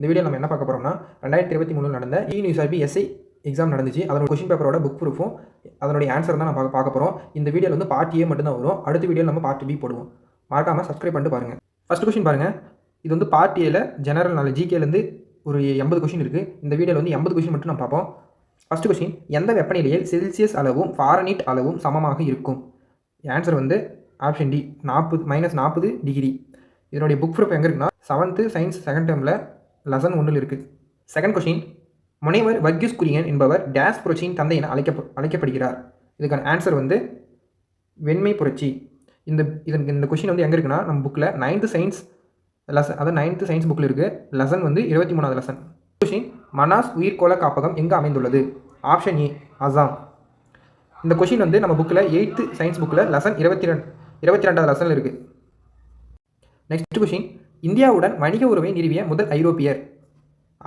இந்த வீடியோ நம்ம என்ன பார்க்க போகிறோம்னா 2023 நடந்த யூனிவர்சிட்டி எஸ்ஐ எக்ஸாம் நடந்துச்சு. அதோட கொஸ்டின் பேப்பரோட புக் ப்ரூஃபும் அதனுடைய ஆன்சர் தான் நம்ம பார்க்க போகிறோம். இந்த வீடியோவில் வந்து பார்ட் ஏ மட்டும் தான் வரும். அடுத்த வீடியோவில் நம்ம பார்ட் பி போடுவோம். மறக்காமல் சப்ஸ்கிரைப் பண்ணிட்டு பாருங்கள். ஃபஸ்ட் கொஸ்டின் பாருங்கள். இது வந்து பார்ட் ஏல ஜெனரல் நாலேஜ் ஜிகேலேருந்து ஒரு 80 கொஸ்டின் இருக்குது. இந்த வீடியோவில் வந்து 80 கொஸ்டின் மட்டும் நம்ம பார்ப்போம். ஃபஸ்ட் கொஸ்டின், எந்த வெப்பநிலையில் செல்சியஸ் அளவும் ஃபாரன்ஹீட் அளவும் சமமாக இருக்கும்? ஆன்சர் வந்து ஆப்ஷன் டி, -40 டிகிரி. இதனுடைய புக் ப்ரூஃப் எங்கே இருக்குன்னா 7th சயின்ஸ் செகண்ட் டேர்மில் லெசன் 1 இருக்குது. செகண்ட் கொஸ்டின், முனைவர் வர்கீஸ் குரியன் என்பவர் டேஸ் புரட்சியின் தந்தை என அழைக்கப்படுகிறார். இதுக்கான ஆன்சர் வந்து வெண்மை புரட்சி. இந்த கொஸ்டின் வந்து எங்கே இருக்குன்னா நம்ம புக்கில் 9th சயின்ஸ் லெசன், அதாவது 9th சயின்ஸ் புக்கில் இருக்குது. லெசன் வந்து 23வது லெசன். கொஸ்டின், மனாஸ் உயிர்கோள காப்பகம் எங்கே அமைந்துள்ளது? Option A, Assam. இந்த கொஸ்டின் வந்து நம்ம புக்கில் 8th சயின்ஸ் புக்கில் லெசன் 22வது லெசனில் இருக்குது. நெக்ஸ்ட் கொஸ்டின், இந்தியாவுடன் வணிக உறவை நிறுவிய முதல் ஐரோப்பியர்?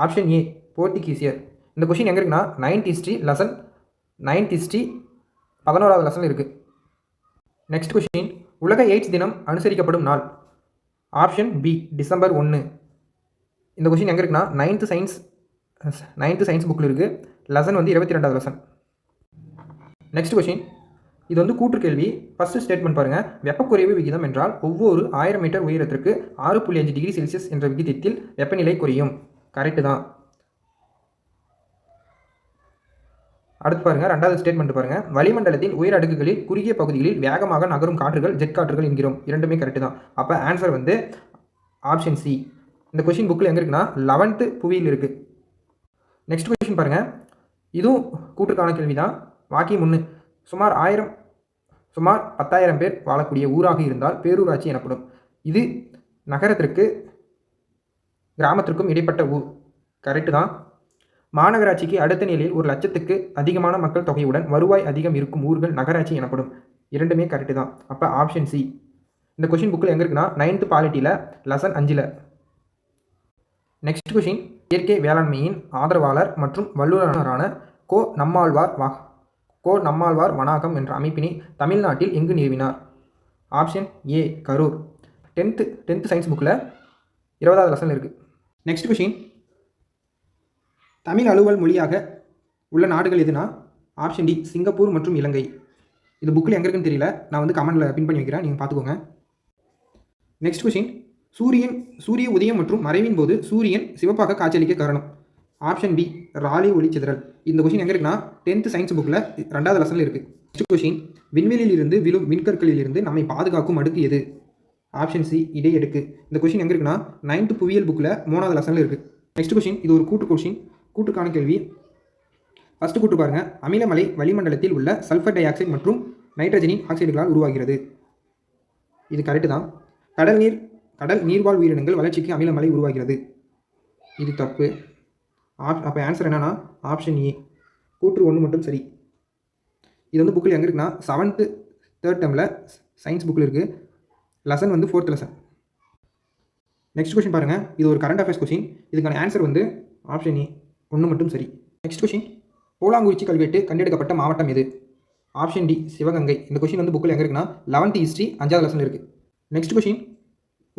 Option A, போர்த்துகீசியர். இந்த கொஸ்டின் எங்கே இருக்குன்னா 9th ஹிஸ்ட்ரி லெசன் 11வது லெசனில் இருக்குது. நெக்ஸ்ட் கொஸ்டின், உலக எய்ட்ஸ் தினம் அனுசரிக்கப்படும் நாள்? Option B, December 1. இந்த கொஸ்டின் எங்கே இருக்குன்னா 9th சயின்ஸ் புக்கில் இருக்குது. லெசன் வந்து 22வது லெசன். நெக்ஸ்ட் கொஸ்டின், இது வந்து கூற்று கேள்வி. ஃபஸ்ட்டு ஸ்டேட்மெண்ட் பாருங்கள். வெப்பக்குறைவு விகிதம் என்றால் ஒவ்வொரு 1000 மீட்டர் உயரத்திற்கு 6.5 டிகிரி செல்சியஸ் என்ற விகிதத்தில் வெப்பநிலை குறையும். கரெக்டு தான். அடுத்து பாருங்கள், ரெண்டாவது ஸ்டேட்மெண்ட் பாருங்கள். வளிமண்டலத்தின் உயர் அடுக்குகளில் குறுகிய பகுதிகளில் வேகமாக நகரும் காற்றுகள் ஜெட் காற்றுகள் என்கிறோம். இரண்டுமே கரெக்டு தான். அப்போ ஆன்சர் வந்து ஆப்ஷன் சி. இந்த கொஸ்டின் புக்கில் எங்கே இருக்குன்னா 11th புவியில் இருக்குது. நெக்ஸ்ட் கொஸ்டின் பாருங்கள். இதுவும் கூற்றுக்கான கேள்வி தான். வாக்கியம் 1, சுமார் 10,000 பேர் வாழக்கூடிய ஊராக இருந்தால் பேரூராட்சி எனப்படும். இது நகரத்திற்கு கிராமத்திற்கும் இடைப்பட்ட ஊர். கரெக்டு தான். மாநகராட்சிக்கு அடுத்த நிலையில் 1,00,000க்கு அதிகமான மக்கள் தொகையுடன் வருவாய் அதிகம் இருக்கும் ஊர்கள் நகராட்சி எனப்படும். இரண்டுமே கரெக்டு தான். அப்போ ஆப்ஷன் சி. இந்த கொஸ்டின் புக்கில் எங்கே இருக்குன்னா 9th பாலிட்டியில் லெசன் 5. நெக்ஸ்ட் கொஸ்டின், இயற்கை வேளாண்மையின் ஆதரவாளர் மற்றும் வல்லுநரான கோ நம்மாழ்வார் வணாகம் என்ற அமைப்பினை தமிழ்நாட்டில் எங்கு நிறுவினார்? Option A, Karur. 10th science புக்கில் 20வது லெசனில் இருக்குது. நெக்ஸ்ட் கொஸ்டின், தமிழ் அலுவல் மொழியாக உள்ள நாடுகள் எதுனா? ஆப்ஷன் டி, சிங்கப்பூர் மற்றும் இலங்கை. இது புக்கில் எங்கே இருக்குன்னு தெரியல, நான் வந்து கமெண்டில் பின் பண்ணி வைக்கிறேன், நீங்கள் பார்த்துக்கோங்க. நெக்ஸ்ட் கொஸ்டின், சூரிய உதயம் மற்றும் மறைவின் போது சூரியன் சிவப்பாக காட்சியளிக்க காரணம்? ஆப்ஷன் பி, ராலி ஒளிச்சிதறல். இந்த கொஸ்டின் எங்கே இருக்குன்னா 10th சயின்ஸ் புக்கில் 2வது லெசனில் இருக்குது. நெக்ஸ்ட் கொஸ்டின், விண்வெளியில் இருந்து விழும் விண்கற்களில் இருந்து நம்மை பாதுகாக்கும் அடுக்கு எது? ஆப்ஷன் சி, இடை அடுக்கு. இந்த கொஸ்டின் எங்கே இருக்குன்னா 9th புவியியல் புக்கில் 3வது லெசனில் இருக்குது. நெக்ஸ்ட் கொஸ்டின், இது ஒரு கொஸ்டின், கூட்டுக்கான கேள்வி. ஃபஸ்ட்டு கூட்டு பாருங்கள். அமிலமலை வளிமண்டலத்தில் உள்ள சல்ஃபர் டை ஆக்சைடு மற்றும் நைட்ரஜனின் ஆக்சைடுகளால் உருவாகிறது. இது கரெக்டு தான். கடல் நீர்வாழ் உயிரினங்கள் வளர்ச்சிக்கு அமிலமலை உருவாகிறது. இது தப்பு. அப்போ ஆன்சர் என்னன்னா ஆப்ஷன் ஏ, கூற்று 1 மட்டும் சரி. இது வந்து புக்கில் எங்கே இருக்குன்னா 7th தேர்ட் டேர்மில் சயின்ஸ் புக்கில் இருக்குது. லெசன் வந்து 4th லெசன். நெக்ஸ்ட் கொஸ்டின் பாருங்கள். இது ஒரு கரண்ட் அஃபேர்ஸ் கொஸ்டின். இதுக்கான ஆன்சர் வந்து ஆப்ஷன் ஏ, 1 மட்டும் சரி. நெக்ஸ்ட் கொஸ்டின், பூலாங்குறிச்சி கல்வெட்டு கண்டெடுக்கப்பட்ட மாவட்டம் எது? Option D, Sivaganga. இந்த கொஸ்டின் வந்து புக்கில் எங்கே இருக்குன்னா 11th ஹிஸ்ட்ரி 5வது லெசனில் இருக்குது. நெக்ஸ்ட் கொஸ்டின்,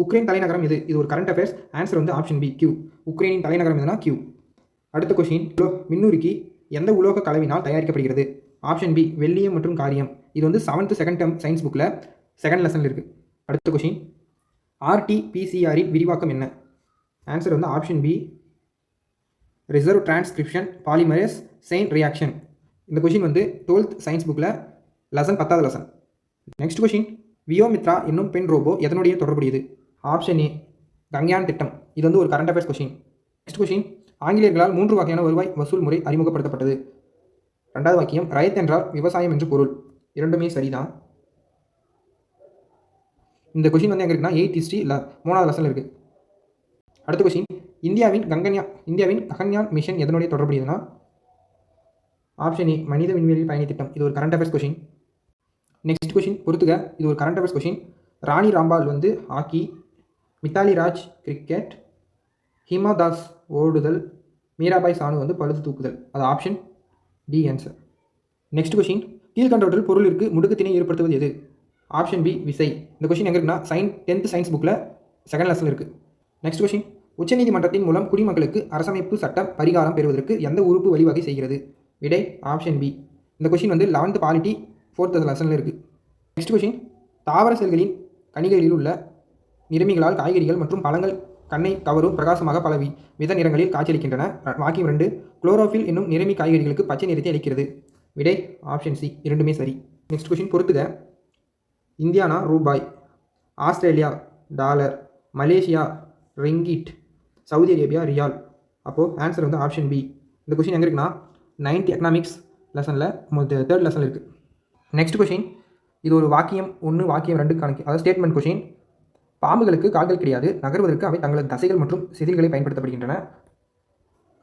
உக்ரைன் தலைநகரம் எது? இது ஒரு கரண்ட் அஃபேர்ஸ். ஆன்சர் வந்து ஆப்ஷன் பி, கியூ. உக்ரைனின் தலைநகரம் எதுனா கியூ. அடுத்த கொஸ்டின், மின்னுருக்கி எந்த உலோக கலவினால் தயாரிக்கப்படுகிறது? ஆப்ஷன் பி, வெள்ளியம் மற்றும் காரியம். இது வந்து 7th செகண்ட் டேர்ம் சயின்ஸ் புக்கில் 2nd லெசனில் இருக்குது. அடுத்த கொஸ்டின், RT-PCR விரிவாக்கம் என்ன? ஆன்சர் வந்து option B, reverse transcription polymerase chain reaction. இந்த கொஸ்டின் வந்து 12th சயின்ஸ் புக்கில் லெசன் 10வது லெசன். நெக்ஸ்ட் கொஸ்டின், வியோமித்ரா என்னும் பெண் ரோபோ எதனுடைய தொடர்புடையது? ஆப்ஷன் ஏ, கங்யான் திட்டம். இது வந்து ஒரு current affairs question. Next question, ஆங்கிலேயர்களால் 3 வகையான வருவாய் வசூல் முறை அறிமுகப்படுத்தப்பட்டது. 2வது வாக்கியம், ரயத் என்றால் விவசாயம் என்று பொருள். இரண்டுமே சரிதான். இந்த கொஸ்டின் வந்து எங்கே இருக்குன்னா 8th ஹிஸ்ட்ரி 3வது லெசனில் இருக்குது. அடுத்த கொஸ்டின், இந்தியாவின் ககன்யான் மிஷன் எதனுடைய தொடர்புடையதுன்னா? ஆப்ஷன் ஏ, மனித விண்வெளி பயணி திட்டம். இது ஒரு current affairs question. Next question பொறுத்துக. இது ஒரு current affairs question. Rani Rampal வந்து ஹாக்கி, மித்தாலி ராஜ் கிரிக்கெட், ஹிமா தாஸ் ஓடுதல், மீராபாய் சானு வந்து பழுது தூக்குதல். அது option D answer. Next question, கீழ்கண்டவற்றில் பொருளிற்கு முடுக்கத்தினை ஏற்படுத்துவது எது? ஆப்ஷன் பி, விசை. இந்த கொஸ்டின் எங்கே இருக்குன்னா 10th சயின்ஸ் புக்கில் 2nd லெசனில் இருக்குது. நெக்ஸ்ட் கொஸ்டின், உச்சநீதிமன்றத்தின் மூலம் குடிமக்களுக்கு அரசமைப்பு சட்டம் பரிகாரம் பெறுவதற்கு எந்த உறுப்பு வழிவகை செய்கிறது? விடை ஆப்ஷன் பி. இந்த கொஷின் வந்து 11th பாலிட்டி 4th லெசனில் இருக்குது. நெக்ஸ்ட் கொஷின், தாவர செல்களின் கணிகைகளில் உள்ள நிறமிகளால் காய்கறிகள் மற்றும் பழங்கள் கண்ணை கவரும் பிரகாசமாக பல வித நிறங்களில் காட்சியளிக்கின்றன. வாக்கியம் 2, குளோரோஃபில் என்னும் நிறமி காய்கறிகளுக்கு பச்சை நிறத்தை அளிக்கிறது. விடை ஆப்ஷன் சி. இரண்டுமே சரி. நெக்ஸ்ட் கொஷின் பொறுத்துக. இந்தியானா ரூபாய், Australia dollar, Malaysia ringgit, Saudi Arabia riyal. அப்போது ஆன்சர் வந்து ஆப்ஷன் பி. இந்த கொஷின் எங்கே இருக்குன்னா 9th எக்கனாமிக்ஸ் லெசனில் 3rd லெசனில் இருக்குது. நெக்ஸ்ட் கொஷின், இது ஒரு வாக்கியம் 1 வாக்கியம் 2 கணக்கு, அதாவது ஸ்டேட்மெண்ட் கொஷின். பாம்புகளுக்கு கால்கள் கிடையாது, நகர்வதற்கு அவை தங்களது தசைகள் மற்றும் செதில்களை பயன்படுத்தப்படுகின்றன.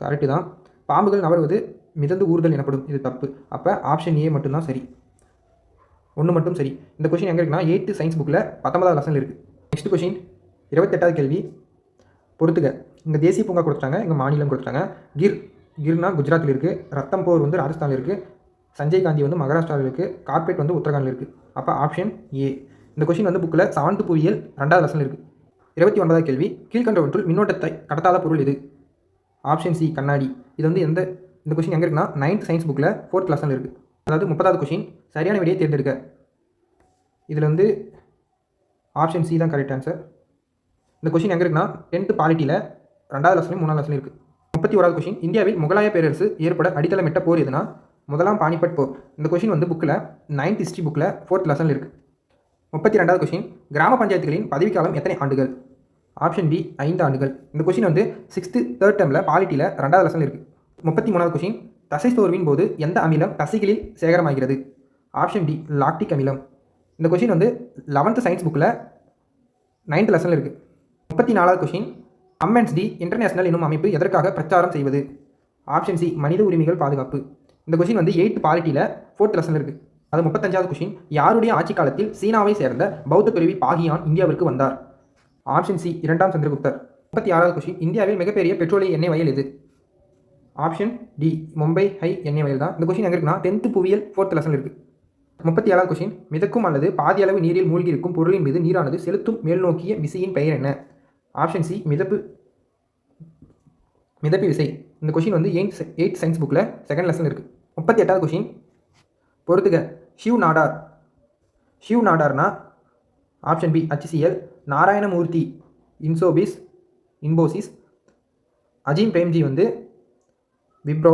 கரெக்டு தான். பாம்புகள் நகர்வது மிதந்து ஊறுதல் எனப்படும். இது தப்பு. அப்போ ஆப்ஷன் ஏ மட்டும்தான் சரி. 1 மட்டும் சரி. இந்த கொஷின் எங்கே இருக்குன்னா 8th சயின்ஸ் புக்கில் 19th லெசனில் இருக்குது. நெக்ஸ்ட் கொஷின் 28வது கேள்வி பொறுத்துக. இங்கே தேசிய பூங்கா கொடுத்துட்டாங்க, இங்கே மாநிலம் கொடுத்துட்டாங்க. கிர்னா குஜராத்தில் இருக்குது, ரத்தம்போர் வந்து ராஜஸ்தானில் இருக்குது, சஞ்சய் காந்தி வந்து மகாராஷ்டிராவில் இருக்குது, கார்பெட் வந்து உத்தரகாண்டில் இருக்குது. அப்போ ஆப்ஷன் ஏ. இந்த கொஷின் வந்து புக்கில் 7th புவியியல் 2வது லெசனில் இருக்குது. 29வது கேள்வி, கீழ்கண்டவற்றுள் மின்னோட்டத்தை கடத்தாத பொருள் எது? ஆப்ஷன் சி கண்ணாடி. இது வந்து இந்த கொஷின் எங்கே இருக்குன்னா 9th சயின்ஸ் புக்கில் 4th லெசனில் இருக்குது. அதாவது 30வது கொஷின், சரியான விடையை தேர்ந்தெடுக்க. இதில் வந்து ஆப்ஷன் சி தான் கரெக்ட் ஆன்சர். இந்த கொஷின் எங்கே இருக்குன்னா 10th பாலிட்டியில் 2வது லெசன்லையும் 3வது லெசன்லையும் இருக்குது. 31வது கொஷின், இந்தியாவில் முகலாய பேரரசு ஏற்பட அடித்தளமிட்ட போர் எதுனா? முதலாம் பானிபட் போர். இந்த கொஷின் வந்து புக்கில் 9th ஹிஸ்ட்ரி புக்கில் 4th லெசனில் இருக்குது. 32வது கொஷின், கிராம பஞ்சாயத்துகளின் பதவிக்காலம் எத்தனை ஆண்டுகள்? ஆப்ஷன் பி 5 ஆண்டுகள். இந்த கொஷின் வந்து 6th 3rd டேர்மில் பாலிட்டியில் 2வது லெசனில் இருக்குது. 33வது கொஷின், தசை சோர்வின் போது எந்த அமிலம் தசைகளில் சேகரமாகிறது? ஆப்ஷன் டி லாக்டிக் அமிலம். இந்த கொஷின் வந்து 11th சயின்ஸ் புக்கில் 9th லெசனில் இருக்குது. 34வது கொஷின், அம்என்ஸ்டி இன்டர்நேஷனல் என்னும் அமைப்பு எதற்காக பிரச்சாரம் செய்வது? ஆப்ஷன் சி மனித உரிமைகள் பாதுகாப்பு. இந்த கொஷின் வந்து 8th பாலிட்டியில் 4th லெசனில் இருக்குது. அது 35வது கொஷின், யாருடைய ஆட்சி காலத்தில் சீனாவை சேர்ந்த பௌத்த துறவி பாகியான் இந்தியாவிற்கு வந்தார்? ஆப்ஷன் சி 2ஆம் சந்திரகுப்தர். 36வது கொஷின், இந்தியாவில் மிகப்பெரிய பெட்ரோலிய எண்ணெய் வயல் எது? ஆப்ஷன் டி மும்பை ஹை எண்ணெய் வயல் தான். இந்த கொஷின் எங்கே இருக்குன்னா 10th புவியியல் 4th லெசனில் இருக்குது. 37வது கொஷின், மிதக்கும் அல்லது பாதி அளவு நீரில் மூழ்கி இருக்கும் பொருளின் மீது நீரானது செலுத்தும் மேல்நோக்கிய விசையின் பெயர் என்ன? ஆப்ஷன் சி மிதப்பு விசை. இந்த கொஷின் வந்து 8th சயின்ஸ் புக்கில் 2nd லெசனில் இருக்குது. 38வது கொஷின் பொறுத்துக. ஷிவ் நாடார்னா? Option B HCL, Narayana Murthy Infosys, Azim Premji வந்து விப்ரோ,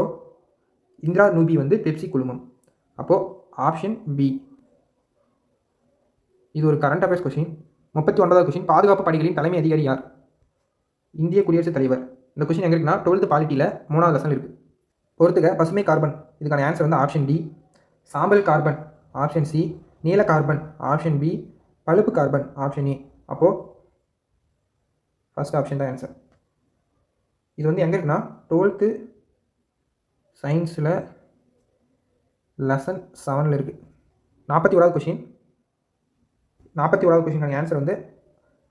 இந்திரா நூபி வந்து பெப்சி குழுமம். அப்போது ஆப்ஷன் பி. இது ஒரு கரண்ட் அஃபேர்ஸ் கொஷின். 39வது கொஷின், பாதுகாப்பு படைகளின் தலைமை அதிகாரி யார்? இந்திய குடியரசுத் தலைவர். இந்த கொஷின் எங்கே இருக்குன்னா 12th பாலிட்டியில் 3வது லெசன் இருக்குது. பொறுத்துக. பசுமை கார்பன். இதுக்கான ஆன்சர் வந்து ஆப்ஷன் டி. சாம்பல் கார்பன் ஆப்ஷன் சி. நீல கார்பன் ஆப்ஷன் பி. பழுப்பு கார்பன் ஆப்ஷன் ஏ. அப்போது ஃபர்ஸ்ட் ஆப்ஷன் தான் ஆன்சர். இது வந்து எங்கே இருக்குன்னா 12th சயின்ஸில் லெசன் 7ல் இருக்குது. 41வது கொஷின். 41வது கொஷினுக்கான ஆன்சர் வந்து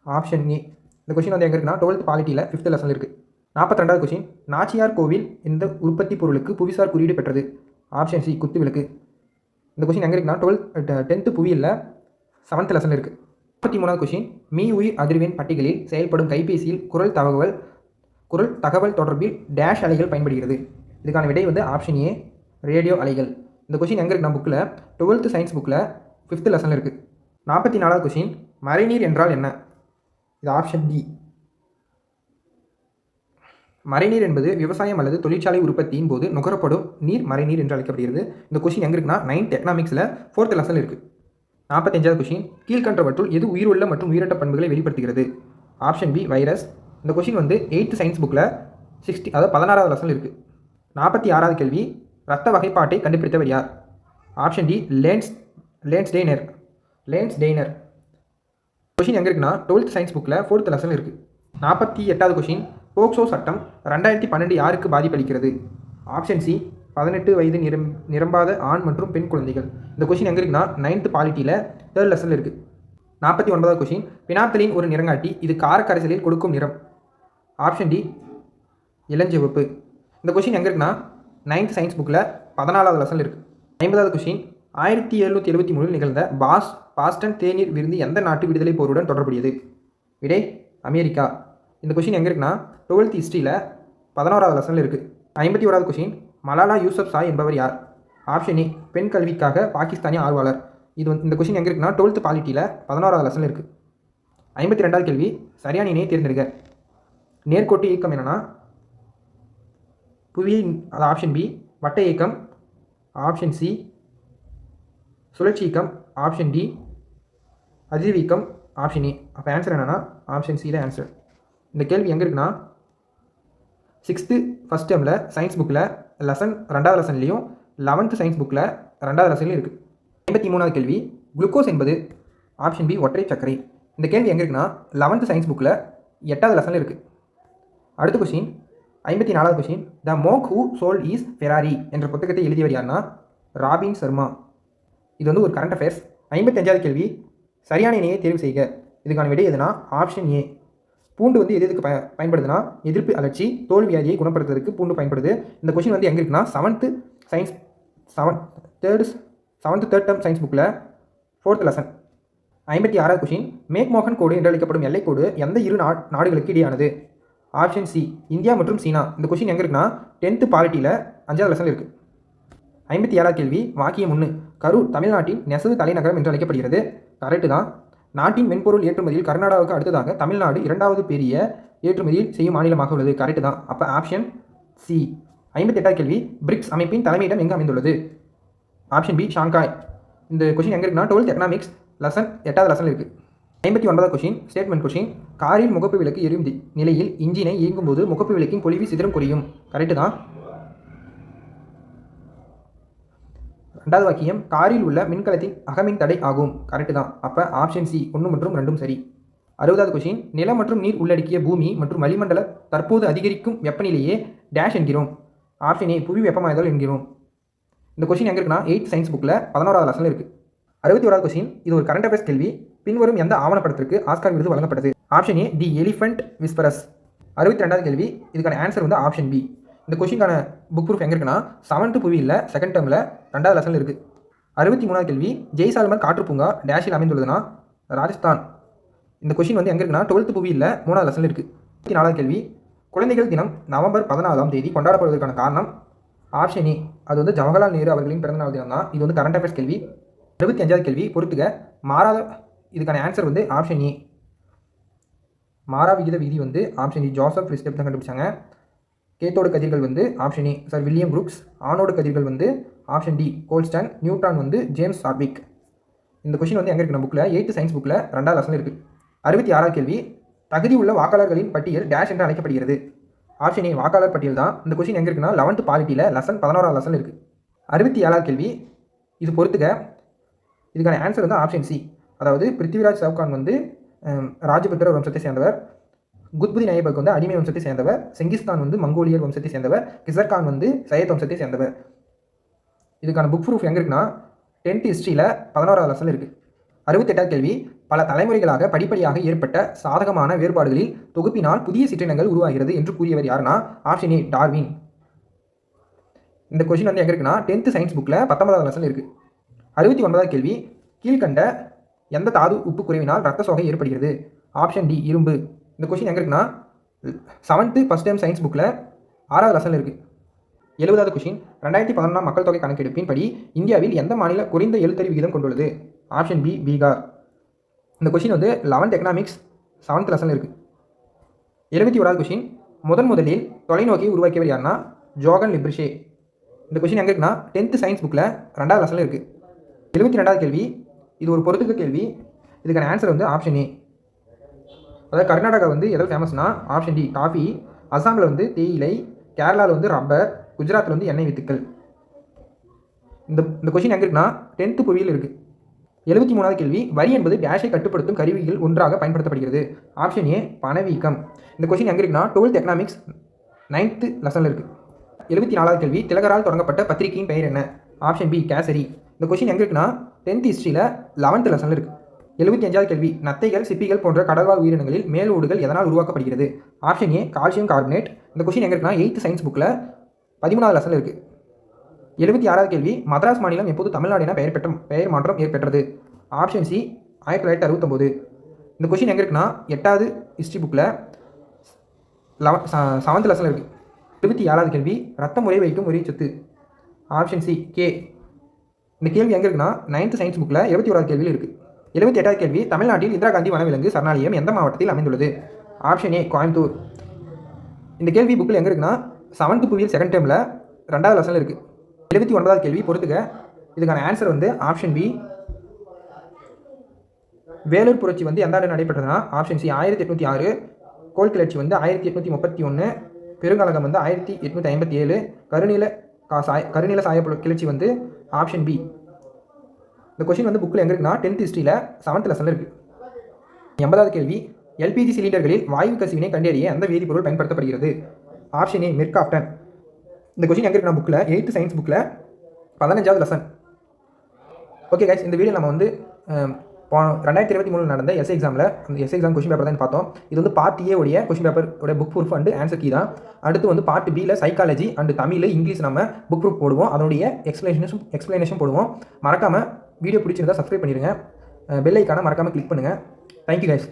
ஆப்ஷன் ஏ. இந்த கொஷின் வந்து எங்கே இருக்குன்னா 12th பாலிட்டியில் 5th லெசனில் இருக்குது. 42வது கொஷின், நாச்சியார் கோவில் இந்த உற்பத்தி பொருளுக்கு புவிசார் குறியீடு பெற்றது? ஆப்ஷன் சி குத்து விளக்கு. இந்த கொஷின் எங்கே இருக்குன்னா 10th புவியில் 7th லெசனில் இருக்குது. 43வது கொஷின், உயிர் அதிர்வெண் பட்டிகளில் செயல்படும் கைபேசியில் குரல் தகவல் தொடர்பில் டேஷ் அலைகள் பயன்படுகிறது? இதுக்கான விடை வந்து ஆப்ஷன் ஏ ரேடியோ அலைகள். இந்த கொஷின் எங்கே இருக்குன்னா புக்கில் 12th சயின்ஸ் புக்கில் 5th லெசனில் இருக்குது. 44வது கொஷின், மழைநீர் என்றால் என்ன? இது ஆப்ஷன் டி. மழைநீர் என்பது விவசாயம் அல்லது தொழிற்சாலை உற்பத்தியின் போது நுகரப்படும் நீர் மழைநீர் என்று அழைக்கப்படுகிறது. இந்த கொஷின் எங்கே இருக்குன்னா 9th எக்கனாமிக்ஸில் 4th லெசனில் இருக்குது. 45வது கொஷின், கீழ்கண்டவற்றுள் எது உயிருள்ள மற்றும் உயிரற்ற பண்புகளை வெளிப்படுத்துகிறது? Option B virus. இந்த கொஷின் வந்து 8th சயின்ஸ் புக்கில் 16வது லெசனில் இருக்குது. 46வது கேள்வி, இரத்த வகைப்பாட்டை கண்டுபிடித்தவர் யார்? Option D Landsteiner. Question எங்கே இருக்குன்னா 12th சயின்ஸ் புக்கில் 4th லெசனில் இருக்குது. 48வது கொஷின், போக்சோ சட்டம் 2012 யாருக்கு பாதிப்பளிக்கிறது? ஆப்ஷன் சி 18 வயது நிரம்பாத ஆண் மற்றும் பெண் குழந்தைகள். இந்த கொஷின் எங்கே இருக்குன்னா 9th பாலிட்டியில் 3rd லெசனில் இருக்குது. 49வது கொஷின், பினாப்தலின் ஒரு நிறங்காட்டி, இது காரக்கரைசலில் கொடுக்கும் நிறம்? ஆப்ஷன் டி இளஞ்சிவப்பு. இந்த கொஷின் எங்கே இருக்குன்னா 9th சயின்ஸ் புக்கில் 14வது லெசனில் இருக்குது. 50வது கொஷின், 1773 நிகழ்ந்த பாஸ்டன் தேநீர் விருந்து எந்த நாட்டு விடுதலை போருடன் தொடர்புடையது? விடை அமெரிக்கா. இந்த கொஷின் எங்கே இருக்குன்னா டுவெல்த் ஹிஸ்ட்ரியில் 11வது லெசனில் இருக்குது. 51வது கொஷின், மலாலா யூசப்சாய் என்பவர் யார்? ஆப்ஷன் ஏ, பெண் கல்விக்காக பாகிஸ்தானிய ஆர்வலர். இந்த கொஷின் எங்கே இருக்குன்னா 12th பாலிட்டியில் 11வது லெசனில் இருக்குது. 52வது கேள்வி, சரியான இணையை தேர்ந்தெடுக்க. நேர்கோட்டு இயக்கம் என்னென்னா புவி, அது ஆப்ஷன் பி. வட்ட இயக்கம் ஆப்ஷன் சி. சுழற்சி இயக்கம் ஆப்ஷன் டி. அதிர்வு இயக்கம் ஆப்ஷன் ஏ. அப்போ ஆன்சர் என்னென்னா ஆப்ஷன் சி தான் ஆன்சர். இந்த கேள்வி எங்கே இருக்குன்னா 6th ஃபஸ்ட் டேர்மில் சயின்ஸ் புக்கில் லெசன் 2வது லெசன்லேயும் 11th சயின்ஸ் புக்கில் 2வது லெசன்லையும் இருக்குது. 53வது கேள்வி, குளுக்கோஸ் என்பது ஆப்ஷன் பி ஒற்றை சர்க்கரை. இந்த கேள்வி எங்கே இருக்குன்னா 11th சயின்ஸ் புக்கில் 8வது லெசனில் இருக்குது. அடுத்த கொஷின், 54வது question, the monk who sold his Ferrari என்ற புத்தகத்தை எழுதியவர் யாருன்னா ராபின் சர்மா. இது வந்து ஒரு கரண்ட் அஃபேர்ஸ். 55வது கேள்வி, சரியான இணையை தேர்வு செய்க. இதுக்கான விடை எதுனா ஆப்ஷன் ஏ. பூண்டு வந்து எதுக்கு பயன்படுதுன்னா எதிர்ப்பு அலர்ச்சி, தோல் வியாதியை குணப்படுத்துறதுக்கு பூண்டு பயன்படுது. இந்த கொஷின் வந்து எங்கே இருக்குன்னா 7th science third term science புக்கில் 4th லெசன். 56வது கொஷின், மேக்மோகன் கோடு என்று அழைக்கப்படும் எல்லைக்கோடு எந்த இரு நாடுகளுக்கு இடையானது? ஆப்ஷன் சி, இந்தியா மற்றும் சீனா. இந்த கொஷின் எங்கே இருக்குன்னா 10th பாலிட்டியில் 5வது லெசனில் இருக்குது. 57வது கேள்வி, வாக்கியம் 1, கரூர் தமிழ்நாட்டின் நெசவு தலைநகரம் என்று அழைக்கப்படுகிறது. கரெக்டு தான். நாட்டின் மென்பொருள் ஏற்றுமதியில் கர்நாடகாவுக்கு அடுத்ததாக தமிழ்நாடு 2வது பெரிய ஏற்றுமதியில் செய்யும் மாநிலமாக உள்ளது. கரெக்டு தான். அப்போ ஆப்ஷன் சி. 58வது கேள்வி, பிரிக்ஸ் அமைப்பின் தலைமையிடம் எங்கே அமைந்துள்ளது? Option B, Shanghai. இந்த கொஷின் எங்கே இருக்குன்னா 12th எக்கனாமிக்ஸ் லெசன் 8வது லெசனில் இருக்குது. 59வது கொஷின், ஸ்டேட்மெண்ட் கொஷின், காரில் முகப்பு விளக்கு எரியும் நிலையில் இன்ஜினை இயங்கும்போது முகப்பு விளக்கின் பொலிவு சிதறம் குறையும். கரெக்டு தான். 2வது வாக்கியம், காரில் உள்ள மின்கலத்தின் அகமின் தடை ஆகும். கரெக்டு தான். அப்போ ஆப்ஷன் சி 1 மற்றும் 2 சரி. 60வது கொஷின், நிலம் மற்றும் நீர் உள்ளடக்கிய பூமி மற்றும் வளிமண்டல தற்போது அதிகரிக்கும் வெப்பநிலையே டேஷ் என்கிறோம். ஆப்ஷன் ஏ, புவி வெப்பமாதல் என்கிறோம். இந்த கொஷின் எங்கே இருக்குன்னா 8th சயின்ஸ் புக்கில் 11வது லெசனில் இருக்குது. 61வது கொஷின், இது ஒரு கரண்ட் அஃபேர்ஸ் கேள்வி. பின்வரும் எந்த ஆவணப்படத்திற்கு ஆஸ்கார் விருது வழங்கப்பட்டது? Option A, the elephant whisperers. 62வது கேள்வி, இதுக்கான ஆன்சர் வந்து ஆப்ஷன் பி. இந்த கொஷினுக்கான புக் ப்ரூஃப் எங்கே இருக்குன்னா 7th புவியில் 2nd டேர்மில் 2வது லெசனில் இருக்குது. 63வது கேள்வி, ஜெய்சால்மர் காற்று பூங்கா டேஷில் அமைந்துள்ளதுன்னா ராஜஸ்தான். இந்த கொஷின் வந்து எங்கே இருக்குன்னா 12th புவியில் 3வது லெசனில் இருக்குது. 64வது கேள்வி, குழந்தைகள் தினம் நவம்பர் 14ஆம் தேதி கொண்டாடப்படுவதற்கான காரணம்? ஆப்ஷன் ஏ, அது வந்து ஜவஹர்லால் நேரு அவர்களின் பிறந்தநாள் தினம் தான். இது வந்து கரண்ட் அஃபேர்ஸ் கேள்வி. 65வது கேள்வி, பொறுத்துக மாறாத. இதுக்கான ஆன்சர் வந்து ஆப்ஷன் ஏ. மாறா விகித விதி வந்து ஆப்ஷன் ஏ, ஜோசப் ரிஸ்டெப் தான் கண்டுபிடிச்சாங்க. கேத்தோடு கதிர்கள் வந்து option A sir William Brooks. Anode கதிர்கள் வந்து ஆப்ஷன் டி கோல்ஸ்டன். நியூட்ரான் வந்து ஜேம்ஸ் சாட்விக். இந்த கொஷின் வந்து எங்கே இருக்குது நம்ம புக்கில் 8th சயின்ஸ் புக்கில் 2வது லெசனில் இருக்குது. 66வது கேள்வி, தகுதி உள்ள வாக்காளர்களின் பட்டியல் டேஷ் என்று அழைக்கப்படுகிறது. ஆப்ஷன் ஏ, வாக்காளர் பட்டியல் தான். இந்த கொஷின் எங்கே இருக்குன்னா 11th பாலிட்டியில் லெசன் 11வது லெசனில் இருக்குது. 67வது கேள்வி, இது பொறுத்துக்க. இதுக்கான ஆன்சர் வந்து ஆப்ஷன் சி. அதாவது பிருத்திவிராஜ் சவுகான் வந்து ராஜபுத்திர வம்சத்தை சேர்ந்தவர். குத்புதீன் ஐபக் வந்து அடிமை வம்சத்தை சேர்ந்தவர். செங்கிஸ்கான் வந்து மங்கோலியர் வம்சத்தை சேர்ந்தவர். கிசர்கான் வந்து சையத் வம்சத்தை சேர்ந்தவர். இதுக்கான புக் ப்ரூஃப் எங்கே இருக்குன்னா 10th ஹிஸ்ட்ரியில் 11வது லெசனில் இருக்குது. 68வது கேள்வி, பல தலைமுறைகளாக படிப்படியாக ஏற்பட்ட சாதகமான வேறுபாடுகளில் தொகுப்பினால் புதிய சிற்றினங்கள் உருவாகிறது என்று கூறியவர் யாருன்னா ஆப்ஷன் ஏ, டார்வின். இந்த கொஷின் வந்து எங்கே இருக்குன்னா 10th சயின்ஸ் புக்கில் 19வது லெசனில் இருக்குது. 69வது கேள்வி, கீழ்கண்ட எந்த தாது உப்பு குறைவினால் ரத்த சோகை ஏற்படுகிறது? ஆப்ஷன் டி, இரும்பு. இந்த கொஷின் எங்கே இருக்குன்னா 7th ஃபஸ்ட் டைம் சயின்ஸ் புக்கில் 6வது லெசனில் இருக்குது. 70வது கொஷின், 2011 மக்கள் தொகை கணக்கெடுப்பின் படி இந்தியாவில் எந்த மாநில குறைந்த எழுத்தறிவு விகிதம் கொண்டுள்ளது? Option B, Bihar. இந்த கொஷின் வந்து 11th எக்கனாமிக்ஸ் 7th லெசனில் இருக்குது. 71வது கொஷின், முதலில் தொலைநோக்கியை உருவாக்கியவர் யாருன்னா ஜோகன் லிப்ரிஷே. இந்த கொஷின் எங்கே இருக்குன்னா 10th சயின்ஸ் புக்கில் 2வது லெசனில் இருக்குது. 72வது கேள்வி, இது ஒரு பொறுத்துக்க கேள்வி. இதுக்கான ஆன்சர் வந்து ஆப்ஷன் ஏ. அதாவது கர்நாடகா வந்து எதாவது ஃபேமஸ்னா ஆப்ஷன் டி, காஃபி. அசாமில் வந்து தேயிலை. கேரளாவில் வந்து ரப்பர். குஜராத்தில் வந்து எண்ணெய் வித்துக்கள். இந்த கொஷின் எங்கே இருக்குன்னா 10th புவியில் இருக்குது. 73வது கேள்வி, வரி என்பது டேஷை கட்டுப்படுத்தும் கருவிகள் ஒன்றாக பயன்படுத்தப்படுகிறது. ஆப்ஷன் ஏ, பணவீக்கம். இந்த கொஷின் எங்கே இருக்குன்னா 12th எக்கனாமிக்ஸ் 9th லெசனில் இருக்குது. 74வது கேள்வி, திலகரால் தொடங்கப்பட்ட பத்திரிகையின் பெயர் என்ன? Option B, Kesari. இந்த கொஷின் எங்கே இருக்குன்னா 10th ஹிஸ்ட்ரியில் 11th லெசனில் இருக்குது. 75வது கேள்வி, நத்தைகள், சிப்பிகள் போன்ற கடல்வாழ் உயிரினங்களில் மேலோடுகள் எதனால் உருவாக்கப்படுகிறது? Option A, calcium carbonate. இந்த கொஷின் எங்கே இருக்குன்னா 8th சயின்ஸ் புக்கில் 13வது லெசனில் இருக்குது. 76வது கேள்வி, மദ്രാஸ் மாநிலம் எப்போது தமிழ்நாடு என பெயர் மாற்றம் ஏற்பட்டது? Option C, 1969. இந்த கொஷின் எங்கே இருக்குன்னா 8th ஹிஸ்ட்ரி புக்கில் செவன்த் லெசனில் இருக்குது. 27வது கேள்வி, ரத்த முறை வைக்கும் ஒரே சொத்து. Option C K. இந்த கேள்வி எங்கே இருக்குன்னா 9th சயின்ஸ் புக்கில் 21வது கேள்வியில் இருக்குது. 78வது கேள்வி, தமிழ்நாட்டில் இந்திரா காந்தி வனவிலங்கு சரணாலயம் எந்த மாவட்டத்தில் அமைந்துள்ளது? Option A Coimbatore. இந்த கேள்வி புக்கில் எங்கே இருக்குன்னா 7th புவியியல் செகண்ட் டேர்மில் 2வது லெசனில் இருக்குது. 79வது கேள்வி பொறுத்துக்க. இதுக்கான ஆன்சர் வந்து ஆப்ஷன் பி. வேலூர் புரட்சி வந்து எந்த ஆண்டு நடைபெற்றதுன்னா ஆப்ஷன் சி 1806. கோல் கிளர்ச்சி வந்து 1831. பெருங்கலகம் வந்து 1857. கருநீல சாயப்புல கிளர்ச்சி வந்து ஆப்ஷன் பி. இந்த கொஸ்டின் வந்து புக்கில் எங்கே இருக்குன்னா 10th ஹிஸ்ட்ரியில் 7th லெசனில் இருக்குது. 80வது கேள்வி, எல்பிஜி சிலிண்டர்களில் வாயு கசிவினை கண்டறிய எந்த வேதிப்பொருள் பயன்படுத்தப்படுகிறது? Option A mercaptan. இந்த கொஸ்டின் எங்கே இருக்குன்னா புக்கில் 8th சயின்ஸ் புக்கில் 15வது லெசன். ஓகே கைஸ், இந்த வீடியோ நம்ம வந்து 2023 நடந்த எஸ்ஏ எக்ஸாமில் அந்த எஸ்ஏ எக்ஸாம் கொஸ்டின் பேப்பர் தான் பார்த்தோம். இது வந்து பார்ட் ஏ உடைய கொஸ்டின் பேப்பரோட book proof and answer key தான். அடுத்து வந்து பார்ட் பியில் சைக்காலஜி அண்ட் தமிழ் இங்கிலீஷ் நம்ம புக் ப்ரூஃப் போடுவோம். அதனுடைய எக்ஸ்பிளனேஷன் போடுவோம். மறக்காமல் வீடியோ பிடிச்சிருந்தா சப்ஸ்கிரைப் பண்ணிடுங்க. பெல் ஐக்கானை மறக்காமல் கிளிக் பண்ணுங்கள். Thank you guys.